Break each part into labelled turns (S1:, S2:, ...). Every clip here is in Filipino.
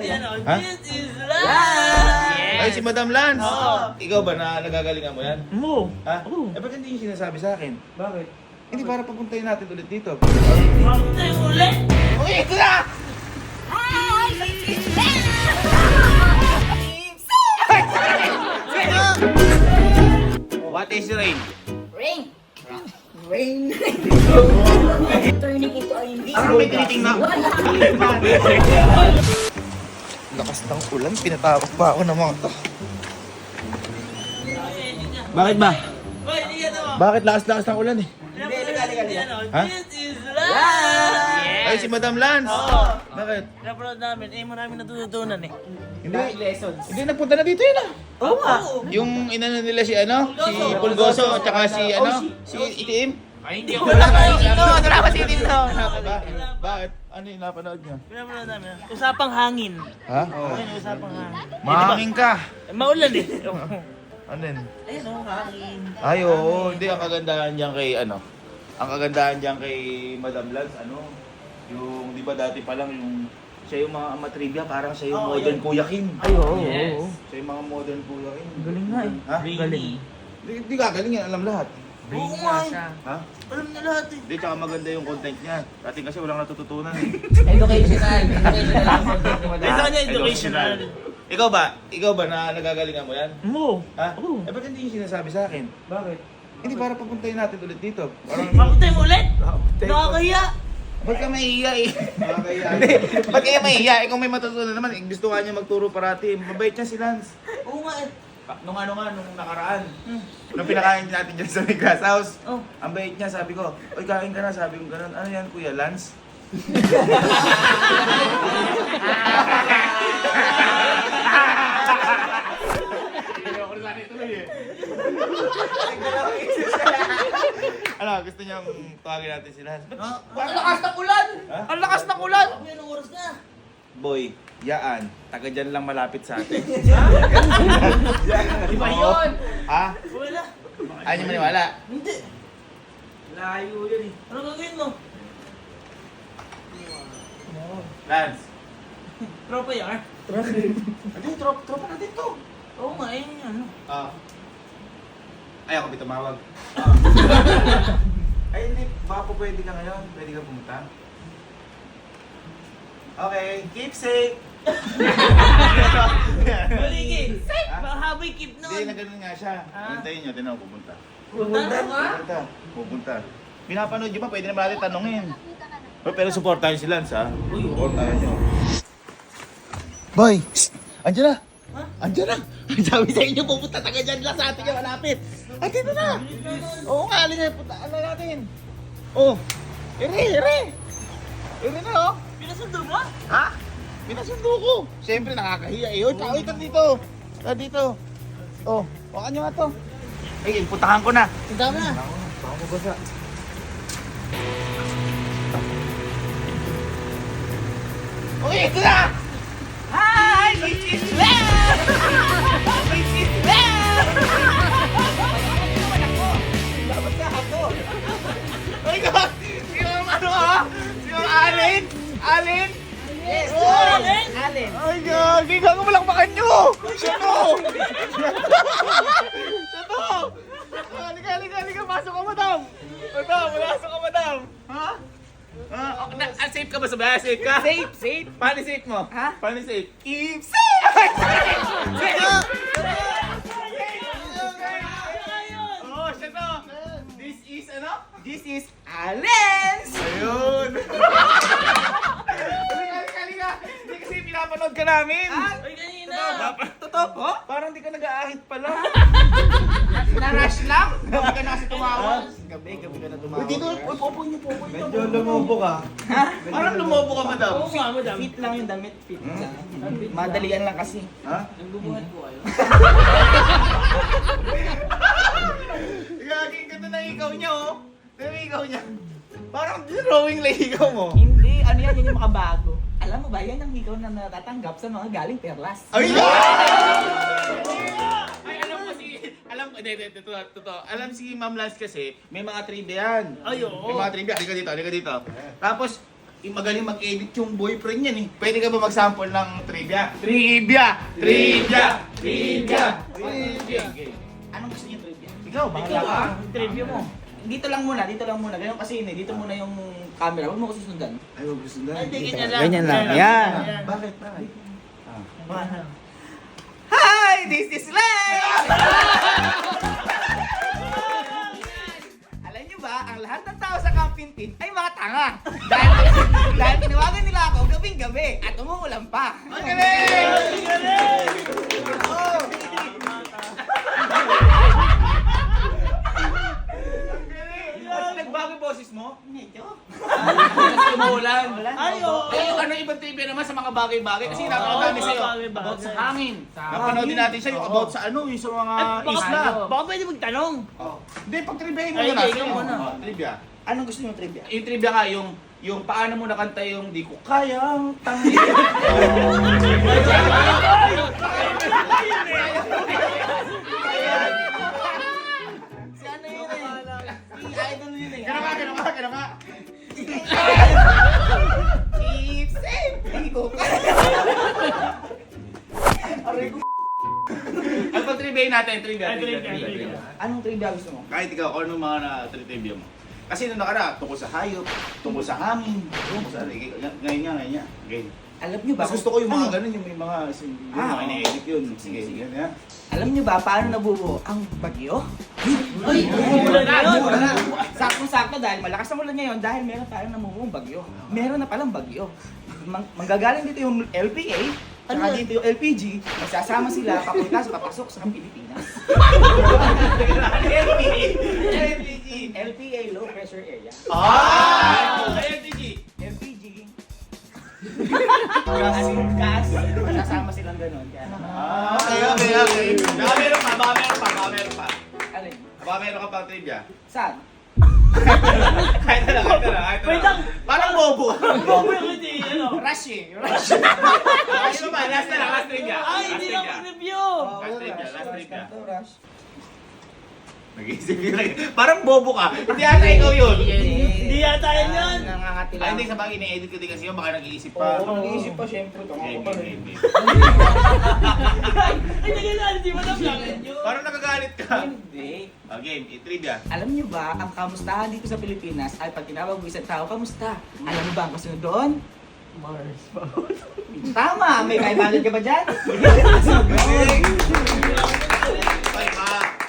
S1: Ha?
S2: This is life!
S1: Ay, si Madam Lance.
S2: Oo.
S1: Ikaw ba na nagagalingan mo yan?
S2: Mo!
S1: Ha?
S2: Oo.
S1: Eh, ba't hindi yung sinasabi sa akin?
S3: Bakit?
S1: Hindi, para papuntahin natin ulit dito.
S2: Bakit tayo ulit?
S1: Okay, ito na! What is rain?
S4: Ring! Ring! Turning into a hindi.
S1: Ano may tinitingnan? Lakas ng ulan, pinatawag pa ako ng mga to. Bakit ba?
S2: Hoy, hindi ka naman!
S1: Bakit lakas-lakas ng ulan eh? Ha?
S2: This is life!
S1: Ay, si Madam Lance.
S2: Oo.
S1: Bakit?
S2: Napanood namin, maraming natututunan eh.
S1: Hindi,
S3: Lessons.
S1: hindi nagpunta na dito yun ah.
S2: Oo nga!
S1: Yung inano nila si ano? Si Pulgoso at saka si ano? Si Itim?
S3: Ay, hindi ako.
S2: Wala pa yung ito!
S1: Wala pa si Itim to. Bakit? Ano yung napanood niya?
S2: Pinapanood namin. Usapang hangin.
S1: Ha?
S2: Ayun, usapang hangin.
S1: Mahangin ka.
S2: Eh, maulan eh.
S1: Ano yun?
S2: Ayun o, hangin.
S1: Ay, oo. Hindi, ang kagandahan diyan kay ano? Ang kagandahan diyan kay Madam Lance, ano? Yung, di ba dati pa lang yung siya yung mga matrivia, parang siya yung modern Kuya Kim.
S3: Ay, oo.
S2: Yes.
S1: Siya yung mga modern Kuya Kim.
S3: Galing nga eh.
S1: Ha?
S2: Galing.
S1: Di gagaling yan, alam lahat.
S2: Oo nga eh.
S1: Ha?
S2: Alam na lahat eh.
S1: Hindi, tsaka maganda yung content niya. Dati kasi walang natututunan eh.
S3: Educational. Educational ang content ni
S2: Eh, sa kanya educational.
S1: Ikaw ba? Ikaw ba na nagagalingan mo yan?
S2: Mo!
S1: Ha?
S2: Oo.
S1: Eh, ba't hindi yung sinasabi sa akin?
S3: Bakit?
S1: Hindi, para papuntahin natin ulit dito. Parang,
S2: Bakit tayo ulit? Nakakahiya!
S1: ba't ka mahihiya eh? Hindi, ba't kaya mahihiya? Eh, kung may matutunan naman, eh, gusto nga niya magturo parati. Mabait niya si Lance.
S2: Oo nga eh.
S1: Nung ano nga, nung nakaraan. Nung pinakain natin dyan sa may glass house.
S2: Oh.
S1: Ang bait niya, sabi ko, oy, kain ka na. Sabi ko ganun, ano yan, Kuya Lance? Ano, gusto niyang tawagin natin si Lance?
S3: Ang lakas ng ulan!
S1: Ha?
S3: Ang lakas ng ulan!
S2: Ano yan ang oras na?
S1: Boy, yaan. Taga dyan lang malapit sa atin.
S3: Di ba yun?
S1: Ha?
S2: Wala.
S1: Ayaw niyo maniwala?
S2: Hindi.
S3: Layo yun eh.
S2: Ano gagawin mo?
S1: Lance.
S2: Tropa yan.
S1: Hindi, tropa natin to.
S2: Oo nga eh. Ano?
S1: Ay, ako may tumawag. Ay, hindi. Baka po pwede ka ngayon. Pwede ka pumunta. Okay, keep safe.
S2: Baligi. Mahabay keep
S1: Hindi,
S2: noon.
S1: na ganun nga siya. Hintayin niyo, tinan ko, pupunta.
S2: Pupunta nga?
S1: Pupunta. Pinapanood niyo ba? Pwede naman natin tanongin. Pero supportahan si Lance, ha? Supportahan niyo. Boy! Andiyan na!
S2: Ha?
S1: Andiyan na! Sabi sa inyo, pupunta taga dyan lang sa atin yung malapit. Ay, dito na! Oo nga, alin na, punta na natin. Oh! Ere na, oh!
S2: Pinasundo mo?
S1: Ha? Pinasundo ko! Siyempre, nakakahiya eh. Oy, tao, ito dito! Ito dito! Oh, wakan nyo nga to. Ay, putahan ko na.
S2: Tinda mo na.
S1: Baka mabasa. Okay, ito na!
S2: Hi! This is love! This is love!
S1: Dapat ka ako! Ay, God! Sino ang ano ha? Sino ang Alin? Alin?
S2: Yes! Alin?
S1: Ay, God! Giga ko malakpakan nyo! Sino? Ito! Halika, pasok ka, madam! Madam, pasok ka, madam! Ha? Safe ka ba sa bahay? Safe ka?
S3: Safe!
S1: Paano safe mo?
S3: Ha?
S1: Paano safe? Keep safe! Oh, siya to! This is ano?
S3: This is Alens!
S1: Ayun! Halika! Hindi kasi pinapanood ka namin!
S2: Ay, kanina!
S3: Totoo po?
S1: Parang di ka nag-aahit pala.
S3: Na-rush lang?
S1: Gabi ka na kasi tumawag.
S3: Gabi ka na tumawag.
S1: Dito, popo niyo.
S5: Medyo lumobo ka.
S1: Parang lumobo ka, madam.
S2: Oo nga, madam.
S3: Fit lang yung damit, fit lang. Madalian lang kasi.
S1: Ha?
S2: Nagbubuhat po kayo.
S1: Gaging ka na ikaw niya, oh. Ikaw niya. Parang drawing lang ikaw mo.
S3: Hindi, ano yan, yun yung makabago. Alam mo ba, yan ang ikaw na natatanggap sa mga galing perlas.
S1: Ay, Ay, alam mo si... Totoo. Alam si Ma'am Lance kasi, may mga trivia yan.
S2: Ay, oo.
S1: May mga trivia. Halika dito. Tapos, magaling mag-edit yung boyfriend niyan eh. Pwede ka ba mag-sample ng trivia? Trivia!
S3: Anong gusto niyo trivia?
S1: Ikaw, bahala ka.
S2: Trivia mo.
S3: Dito lang muna. Ganyan kasi yun eh. Dito muna yung camera. Huwag mo ko susundan.
S1: Ay, wag gusto na.
S2: Ay, ganyan lang.
S3: Ganyan lang.
S2: Ganyan
S3: Yan.
S2: lang.
S1: Bakit?
S3: Hi! This is Lex! Alam niyo ba, ang lahat ng tao sa Camp Tintin ay mga tanga. Dahil tinawagan nila ako gabing-gabi at umuulan pa.
S1: Ang galing!
S3: Oo. Ba't nagbago yung boses mo? Medyo.
S1: Kasi umuulan.
S2: Ay, oo.
S1: Eh, ano ibang trivia naman sa mga bagay-bagay? Kasi napakadami
S2: Oo,
S1: sa'yo.
S2: bagay-bagay.
S1: About sa hangin.
S2: Sa
S1: Napanood din natin siya yung about sa ano, yung sa mga isla.
S2: Baka pwede magtanong.
S1: Hindi, pag trivia mo
S2: Ay,
S1: muna.
S2: ikaw muna.
S1: Trivia.
S3: Anong gusto niyo trivia?
S1: Yung trivia nga, yung paano mo nakanta yung di ko kayang tangi.
S3: Si ano yun eh? Si idol yun eh.
S1: Gano'n ka.
S3: Chips eh! Hindi ko
S1: Ano pag trivia natin? Trivia.
S3: Anong trivia gusto mo?
S1: Kahit ikaw, ano mga na-trivia mo? Kasi nung nakara, tungkol sa hayop, tungkol sa hangin, tungkol sa... Ngayon nga. Okay.
S3: Alam niyo ba?
S1: Mas gusto ko yung mga
S3: Ano?
S1: ganun, yung may mga... Yung
S3: Ah,
S1: mga ini-edit yun. Sige, yan ha.
S3: Alam niyo ba paano nabubuo ang bagyo?
S2: Ay, umuulan na yun.
S3: Sakto-sakto dahil malakas ang ulan ngayon dahil meron tayong namumuong bagyo. Meron na palang bagyo. Manggagaling dito yung LPA, saka
S2: Ano?
S3: dito yung LPG, magsasama sila papunta sa papasok sa Pilipinas. LPA, low pressure area.
S1: LPG.
S3: LPG. Gas. Magsasama silang ganun. Kaya,
S1: Okay. Baka meron pa.
S3: alin?
S1: Baka meron ka pang trivia.
S3: Saan?
S1: Kahit na lang.
S2: Wait lang.
S1: Parang bobo.
S2: Bobo yung hindi, ano.
S3: Rush eh.
S1: Ano ba? Last na lang, last trivia.
S2: Ay, hindi lang review.
S1: Last trivia, last trivia.
S3: Rush.
S1: Nag-iisip yun. Parang bobo ka. Hindi ata ikaw yun.
S2: Hindi yata yan yun.
S3: Nangangati
S1: Ay,
S3: lang.
S1: hindi, sa bagay ini-edit ko din kasi yun, baka nag-iisip pa.
S3: Oo, nag-iisip pa syempre. Tama ko pa rin.
S2: Ay, nagagalit, di ba na vlogger nyo?
S1: Parang nagagalit ka.
S3: Hindi.
S1: Game, trivia.
S3: Alam niyo ba, ang kamustahan dito sa Pilipinas ay pag tinawag mo isang tao, kamusta? Alam mo ba ang kasunod doon?
S2: Mars.
S3: Tama! May 500 ka ba dyan?
S1: Ay,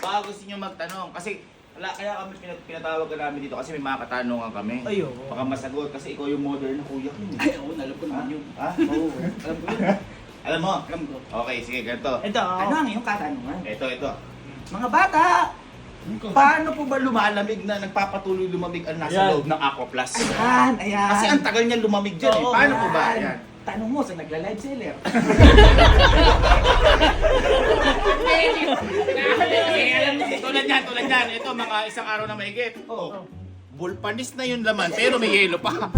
S1: baka gusto nyo magtanong. Kasi, kaya kami pinatawag ka namin dito kasi may mga katanungan kami.
S2: Ay, oo.
S1: Baka masagot kasi ikaw yung modern na kuya ko.
S3: Ay, oo, alam ko naman yun.
S1: Ha? Oo.
S3: Alam ko yun.
S1: Alam mo?
S3: Alam ko.
S1: Okay, sige, ganito.
S2: Ito,
S3: Ano ang iyong katanungan?
S1: Ito.
S3: Mga bata!
S1: Paano po ba lumalamig na nagpapatuloy lumamig ang nasa
S2: Ayan.
S1: loob ng Aquaplus?
S3: Ayan!
S1: Kasi ang tagal niya lumamig dyan eh.
S2: Oo,
S1: Paano po ba?
S3: Ayan.
S1: Ayan.
S3: Tanong mo sa nagla-live seller.
S1: Tulad yan. Ito, mga isang araw na mahigit. Oh. Bulpanis na yung laman, pero may yelo pa. Yun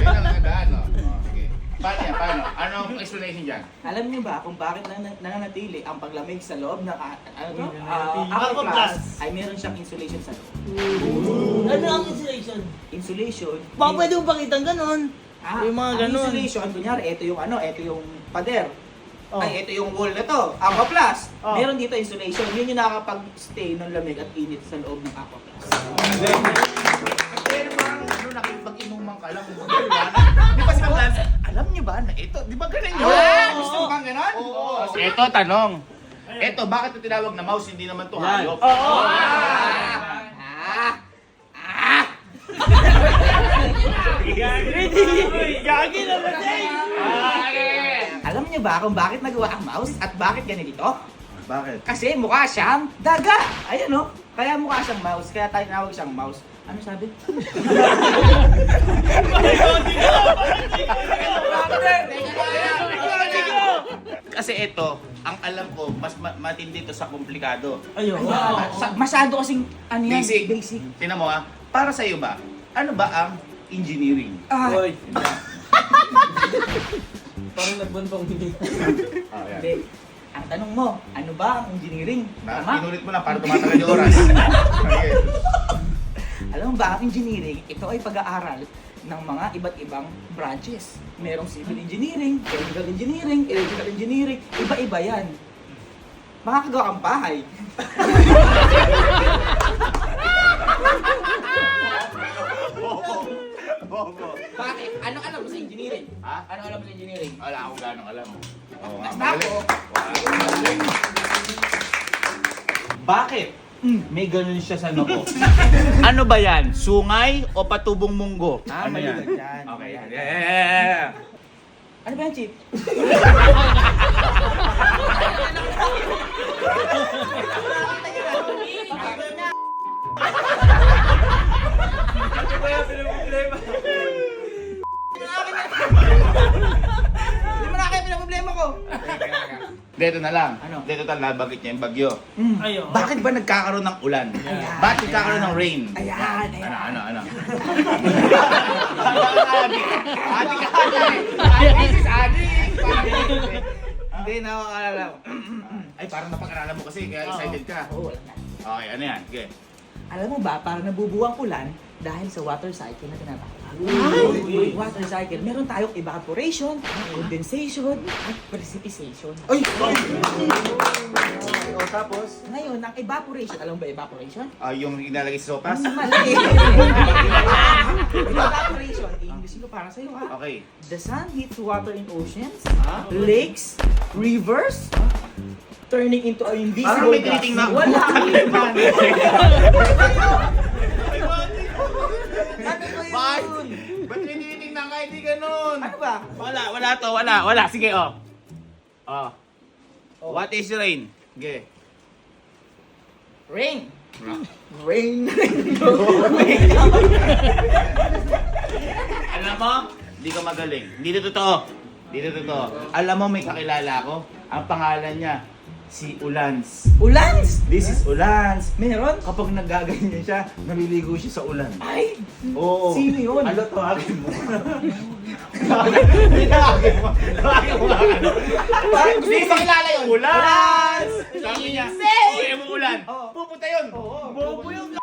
S1: ang nagdaan, no? Sige. Paano? Anong explanation dyan?
S3: Alam niyo ba kung bakit nananatili ang paglamig sa loob ng
S2: nananatili.
S3: Aquaplus ay meron siyang insulation sa loob.
S2: Ano ang insulation?
S3: Insulation.
S2: Baka pwede mo pakitang ganon. Yung mga
S3: ang
S2: ganon.
S3: insulation, kunyari, ito yung pader.
S2: Oh.
S3: Ay, ito yung wall na to. Aquaplus.
S2: Oh.
S3: Meron dito insulation. Yun yung nakakapag-stay ng lamig at init sa loob ng Aquaplus.
S1: Pero parang nakipag-inuman ka lang. Di ba si Ma'am Lance, alam niyo ba na ito? Di ba ganun yun?
S3: Gusto mo bang ganon?
S1: Oo. Ito, tanong. Ito, bakit ito tinawag na mouse? Hindi naman to hayop.
S2: Oo. Gagi naman eh.
S3: Alam niyo ba kung bakit nagawa ang mouse at bakit ganito?
S1: Bakit?
S3: Kasi mukha siyang daga. Ayan o. Kaya mukha siyang mouse. Kaya tayo tinawag siyang mouse. Ano sabi?
S1: Kasi ito, ang alam ko, mas matindi to sa komplikado.
S2: Ayun.
S3: Masyado kasing ano yan,
S1: Basic.
S3: basic.
S1: Tingnan mo ha, para sa iyo ba, ano ba ang engineering?
S3: Ah,
S2: Parang nagbantong hindi.
S3: hindi. Ang tanong mo, ano ba ang engineering? Tama?
S1: Inulit mo lang para tumatagal yung oras. Okay.
S3: Alam mo ba, ang engineering, ito ay pag-aaral ng mga iba't ibang branches. Merong civil engineering, chemical engineering, electrical engineering, iba-iba yan. Makakagawa kang bahay.
S1: Bobo.
S3: Bakit? Ano alam mo sa engineering?
S1: Ha?
S3: Ano alam mo sa engineering?
S1: Wala akong ganong alam. Oo nga,
S3: Basta
S1: magaling.
S3: ako.
S1: Magaling. Bakit? May ganun siya sa noo. Ano ba yan? Sungay o patubong munggo?
S3: Ah,
S1: Ano yan?
S3: maliit yan.
S1: Okay, yan. Yeah.
S3: Ano ba yan, Chip? Hindi mo na kayo pinaproblema ko.
S1: Dito na lang.
S3: Ano?
S1: Dito na nabagit niya yung bagyo.
S2: Ayo.
S1: Bakit ba nagkakaroon ng ulan? Bakit nagkakaroon ng rain?
S3: Ayan, ayan.
S1: Ano? Adi ka, Adi is Adi.
S3: Hindi na ako alala.
S1: Ay, parang napag-aralan mo kasi, kaya excited ka.
S3: Oo, wala na.
S1: Okay, ano yan? Okay.
S3: Alam mo ba, parang nabubuwang ulan dahil sa water cycle na tinatawag. Water cycle. Meron tayong evaporation, condensation, at precipitation.
S1: Ay!
S3: O tapos? Ngayon, ang evaporation, alam mo ba evaporation?
S1: Yung inalagay sa sopas?
S3: Mali! Evaporation, English ko para sa'yo ha.
S1: Okay.
S3: The sun hits water in oceans, lakes, rivers, turning into a invisible
S1: Parang may
S3: gas.
S1: tinitingnan.
S3: Wala kang iman. Ano ba
S1: Bakit?
S3: yun?
S1: Ba't may tinitingnan ka? Hindi ganun.
S3: Ano ba?
S1: Wala. Sige, oh. Oh. What is rain? Okay.
S3: Rain. Rain.
S1: Alam mo, hindi ka magaling. Hindi na totoo. Alam mo, may kakilala ko. Ang pangalan niya, si Ulans.
S3: Ulans.
S1: This is Ulans.
S3: Meron?
S1: Kapag nagaganyan siya, naliligo siya sa ulan.
S3: Ay!
S1: Oo.
S3: Sino yun?
S1: Ano, tawagin mo. Tawagin mo.
S3: Parang gusto ko makilala yun.
S1: Ulans! Sabi niya, okay mo ulan.
S3: Oo.
S1: Pupunta yun.
S3: Bobo yung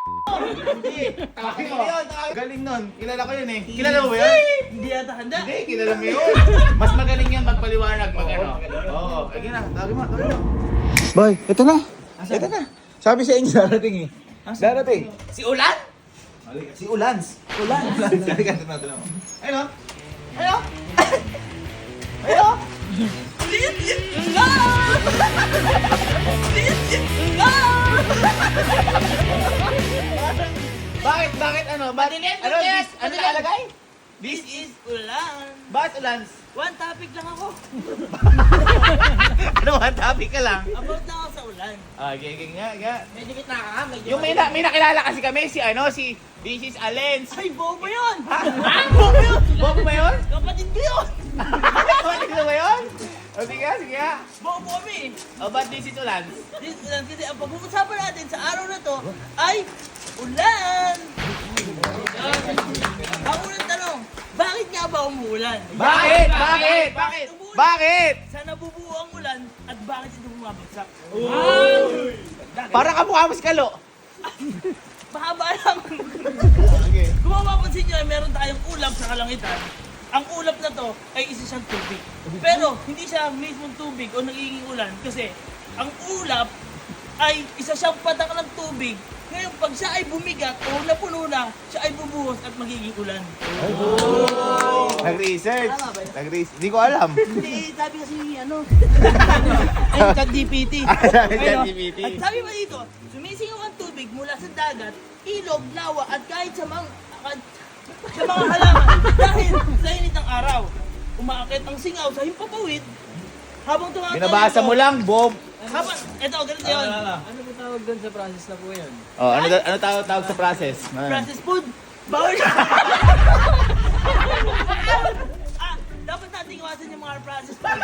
S1: Hindi. Tawagin mo.
S3: Yun,
S1: Galing nun. Kilala ko yun eh. Kilala mo ba yun?
S2: Hindi yata handa.
S1: Hindi, kilala mo yun. Mas magaling yan magpaliwanag, mag-ano. Oo. Sige na, tawagin mo. Boy, ito na. Ito na. Sabi sa inyo, darating eh. Darating.
S3: Si Ulan?
S1: Si Ulans.
S3: Ulans.
S1: Halika, ito na. Ayun o.
S3: Ano? Ano?
S1: Bakit ano? Ano this? Ano nakalagay?
S2: This is ulan.
S1: Bakit Ulans?
S2: One topic lang ako.
S1: Ano ang topic ka lang?
S2: About na ako sa ulan.
S1: Okay, nga.
S2: Medyo kitna ka, medyo.
S1: Yung may nakilala kasi kami, si This is Alens.
S2: Ay, bobo yun!
S1: Ha? Bobo yun? Bobo ba yun?
S2: Kapatid ko yun!
S1: Kapatid ko ba yun? O sige nga.
S2: Bobo kami!
S1: O ba't this is Ulans?
S2: This ulan kasi ang pag-uusapan natin sa araw na to ay ulan! Ang unang tanong, bakit nga ba umuulan?
S1: Bakit? Bakit?
S2: Saan nabubuo ang ulan at bakit ito bumabagsak?
S1: Para kamukha mo si Kalo.
S2: Mahaba lang. Kung mapapansin nyo, meron tayong ulap sa kalangitan. Ang ulap na to ay isa siyang tubig. Pero hindi siya mismong tubig o nagiging ulan kasi ang ulap ay isa siyang patak ng tubig. Ngayon, pag siya ay bumigat o napuno na, siya ay bubuhos at magiging ulan.
S1: Nag-research.
S2: Tama ba yun?
S1: Hindi ko alam.
S2: Hindi, sabi kasi ano. Ay, ChatGPT.
S1: ChatGPT.
S2: At sabi pa dito, sumisingaw ang tubig mula sa dagat, ilog, lawa at kahit sa mga halaman dahil sa init ng araw. Umaakit ang singaw sa himpapawid habang tumatawid.
S1: Binabasa mo lang, Bob.
S2: Habang, eto, ganito yun.
S5: Ano ba tawag doon sa process na po yun?
S1: Oh, ano tawag sa process?
S2: Processed food. Bawal dapat natin iwasan yung mga processed food.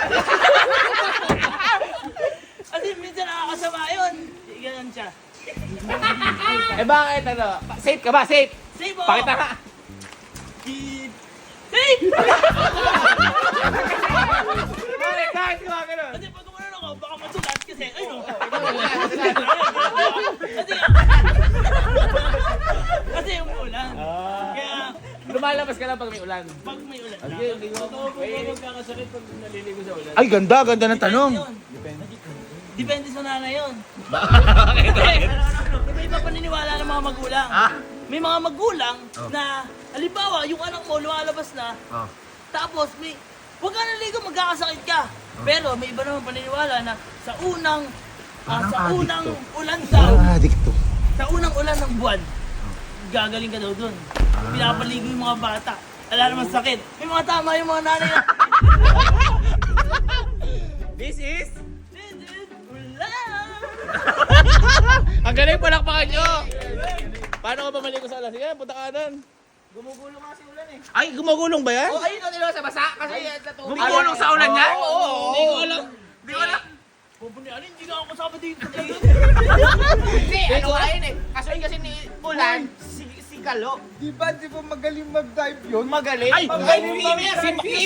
S2: Kasi minsan nakakasama yun. Ganun siya.
S1: Bakit Safe ka ba? Safe?
S2: Save mo!
S1: Pakita ka.
S2: Save!
S1: Bakit ka ganun?
S2: Kasi pag umanon ako, baka masulat kasi, ayun. Kasi umuulan. Kaya,
S1: Lumalabas ka lang pag may ulan.
S2: Pag may ulan.
S5: Totoo po ba magkakasakit pag naliligo sa ulan?
S1: Ay, ganda ng tanong.
S2: Depende sa nanay yun. May iba paniniwala ng mga magulang. May mga magulang na, halimbawa, yung anak mo lumalabas na, tapos huwag ka naligo, magkakasakit ka. Pero may iba naman paniniwala na sa unang ulan sa unang ulan ng buwan, gagaling ka daw dun. Pinapaligo yung mga bata. Wala naman sakit. May mga tama yung mga nanay na,
S1: This is...
S2: ulan!
S1: Ang galing, palakpakan nyo! Paano ka ba maligo sa ulan? Sige, punta ka doon.
S5: Gumugulong kasi ulan eh.
S1: Ay, gumagulong ba yan?
S5: Oh, ayun ang nila sa basa kasi natutulog.
S1: Gumagulong sa ulan yan?
S2: Oo.
S1: Hindi ko alam. Hindi ko alam.
S2: Pupunyan, hindi nga ako kasama dito.
S5: Hindi, ano nga yun eh. Kasi ni Ulan, si Kalo.
S6: Di ba magaling mag-dive yun?
S5: Magaling.
S1: Ay,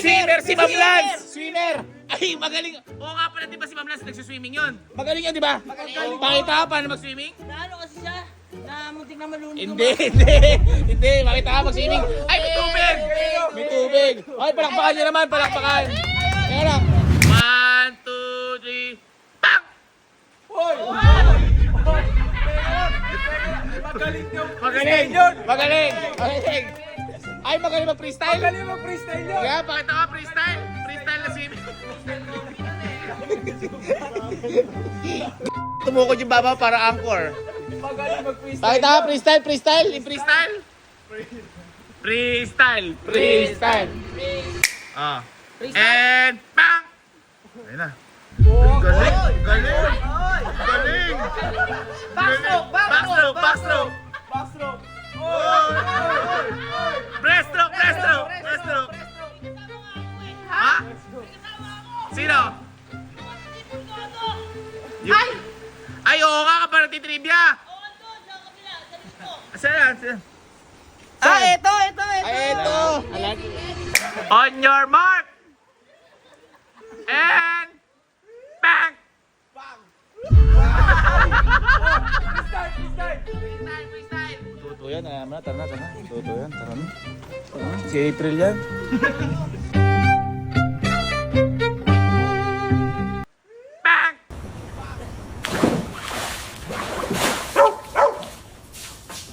S1: swimmer si Ma'am Lance.
S5: Swimmer.
S1: Ay, magaling. Oo nga pala, di ba si Ma'am Lance nagsuswimming yun? Magaling yan, di ba? Magaling. Pakita ka paano mag-swimming?
S2: Na ano kasi siya? Na muntik na malunod.
S1: Hindi. Makita ka mag-swimming. Ay, may tubig! May tubig. Ay, palakpakan niya naman, palakpakan. Kaya lang. 1, 2, 3, bang!
S6: Magaling daw.
S1: Magaling! Magaling! Ay, magaling mag-freestyle?
S6: Magaling mag-freestyle yun.
S1: Kaya, pakita ka, freestyle. Freestyle na swimming. Tumukod yung baba para anchor.
S6: Magaling mag-freestyle.
S1: Pakita ka, freestyle. I-freestyle. Freestyle. Ah. And bang! Ayun na. Galing. Backstroke. Breaststroke. Ha? Sino? Ay, oo nga ka para titrivia. Saan?
S5: Ito.
S1: Ay, ito. On your mark. And bang! Freestyle. Tuto yan, tara na. Tuto yan, tara na. Si April yan.